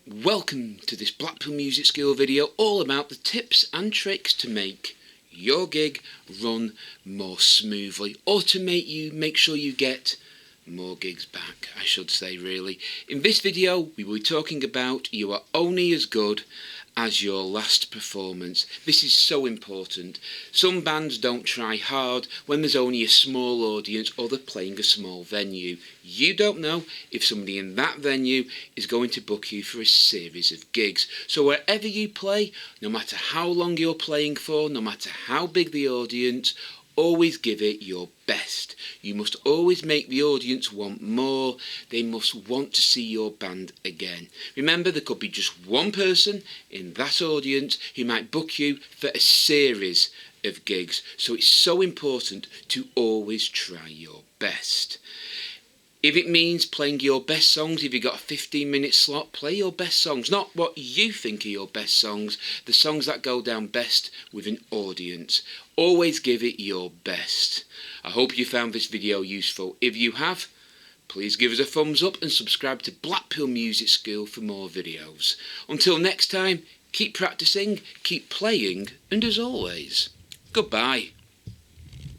Welcome to this Blackpool Music School video all about the tips and tricks to make your gig run more smoothly, or to make sure you get more gigs back, I should say really. In this video we will be talking about you are only as good as your last performance. This is so important. Some bands don't try hard when there's only a small audience or they're playing a small venue. You don't know if somebody in that venue is going to book you for a series of gigs. So wherever you play, no matter how long you're playing for, no matter how big the audience, always give it your best. You must always make the audience want more. They must want to see your band again. Remember, there could be just one person in that audience who might book you for a series of gigs. So it's so important to always try your best. If it means playing your best songs, if you've got a 15-minute slot, play your best songs. Not what you think are your best songs, the songs that go down best with an audience. Always give it your best. I hope you found this video useful. If you have, please give us a thumbs up and subscribe to Blackpool Music School for more videos. Until next time, keep practicing, keep playing, and as always, goodbye.